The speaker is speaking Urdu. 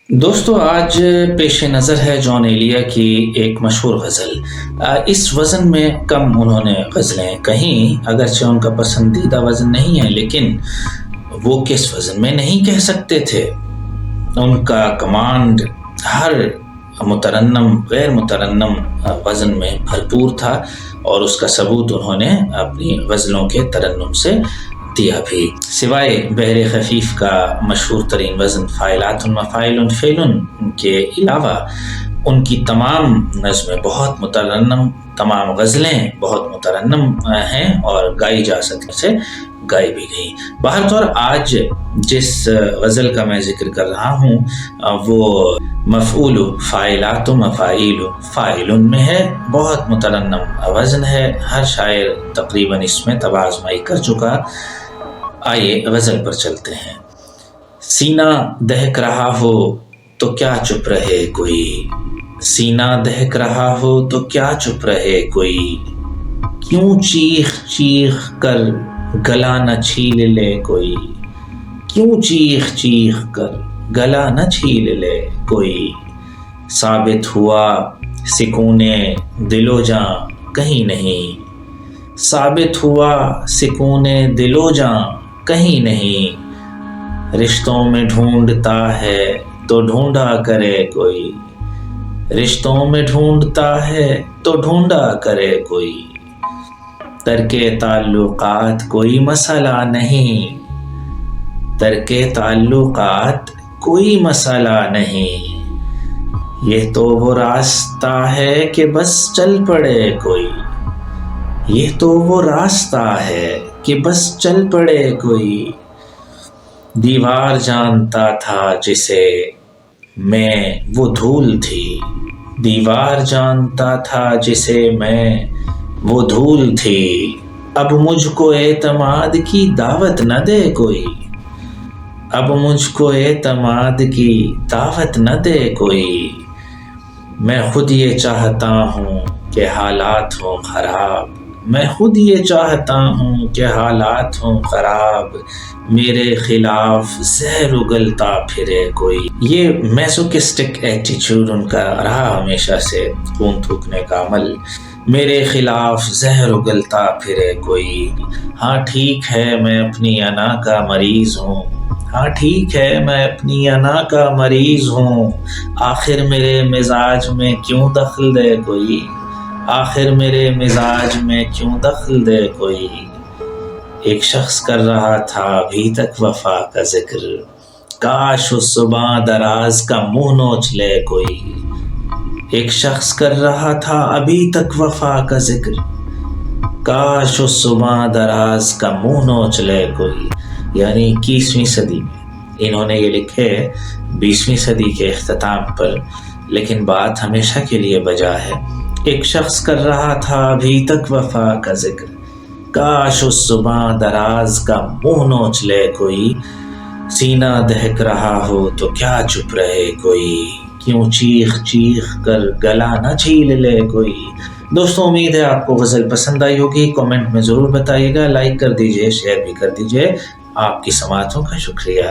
دوستو آج پیش نظر ہے جان ایلیا کی ایک مشہور غزل۔ اس وزن میں کم انہوں نے غزلیں کہیں، اگرچہ ان کا پسندیدہ وزن نہیں ہے، لیکن وہ کس وزن میں نہیں کہہ سکتے تھے۔ ان کا کمانڈ ہر مترنم غیر مترنم وزن میں بھرپور تھا، اور اس کا ثبوت انہوں نے اپنی غزلوں کے ترنم سے دیا بھی۔ سوائے بحر خفیف کا مشہور ترین وزن فاعلات مفاعل فعل کے علاوہ ان کی تمام نظمیں بہت مترنم، تمام غزلیں بہت مترنم ہیں اور گائی جا سکتے سے گائی بھی گئی۔ بہرطور آج جس غزل کا میں ذکر کر رہا ہوں وہ مفعول فاعلات مفاعیل فاعل میں ہے، بہت مترنم وزن ہے، ہر شاعر تقریباً اس میں طبع آزمائی کر چکا۔ آئیے غزل پر چلتے ہیں۔ سینہ دہک رہا ہو تو کیا چپ رہے کوئی، سینہ دہک رہا ہو تو کیا چپ رہے کوئی، کیوں چیخ چیخ کر گلا نہ چھیل لے کوئی، کیوں چیخ چیخ کر گلا نہ چھیل لے کوئی، ثابت ہوا سکون دل و جاں کہیں نہیں، ثابت ہوا سکون دل و جاں کہیں نہیں، رشتوں میں ڈھونڈتا ہے تو ڈھونڈا کرے کوئی، رشتوں میں ڈھونڈتا ہے تو ڈھونڈا کرے کوئی، ترک تعلقات کوئی مسئلہ نہیں، ترک تعلقات کوئی مسئلہ نہیں، یہ تو وہ راستہ ہے کہ بس چل پڑے کوئی، یہ تو وہ راستہ ہے کہ بس چل پڑے کوئی، دیوار جانتا تھا جسے میں وہ دھول تھی، دیوار جانتا تھا جسے میں وہ دھول تھی، اب مجھ کو اعتماد کی دعوت نہ دے کوئی، اب مجھ کو اعتماد کی دعوت نہ دے کوئی، میں خود یہ چاہتا ہوں کہ حالات ہوں خراب، میں خود یہ چاہتا ہوں کہ حالات ہوں خراب، میرے خلاف زہر اگلتا پھرے کوئی۔ یہ میزوکسٹک ایٹیچیوڈ ان کا رہا ہمیشہ سے، خون تھوکنے کا عمل۔ میرے خلاف زہر اگلتا پھرے کوئی، ہاں ٹھیک ہے میں اپنی انا کا مریض ہوں، ہاں ٹھیک ہے میں اپنی انا کا مریض ہوں، آخر میرے مزاج میں کیوں دخل دے کوئی، آخر میرے مزاج میں کیوں دخل دے کوئی، ایک شخص کر رہا تھا ابھی تک وفا کا ذکر، کاش اس صبح دراز کا منہ نوچ لے کوئی، ایک شخص کر رہا تھا ابھی تک وفا کا ذکر، کاش اس صبح دراز کا منہ نوچ لے کوئی۔ یعنی 21ویں صدی میں انہوں نے یہ لکھے 20ویں صدی کے اختتام پر، لیکن بات ہمیشہ کے لیے بجا ہے۔ ایک شخص کر رہا تھا ابھی تک وفا کا ذکر، کاش اس صبح دراز کا منہ نوچ لے کوئی، سینہ دہک رہا ہو تو کیا چپ رہے کوئی، کیوں چیخ چیخ کر گلا نہ چھیل لے کوئی۔ دوستوں امید ہے آپ کو غزل پسند آئی ہوگی، کامنٹ میں ضرور بتائیے گا، لائک کر دیجئے، شیئر بھی کر دیجئے۔ آپ کی سماعتوں کا شکریہ۔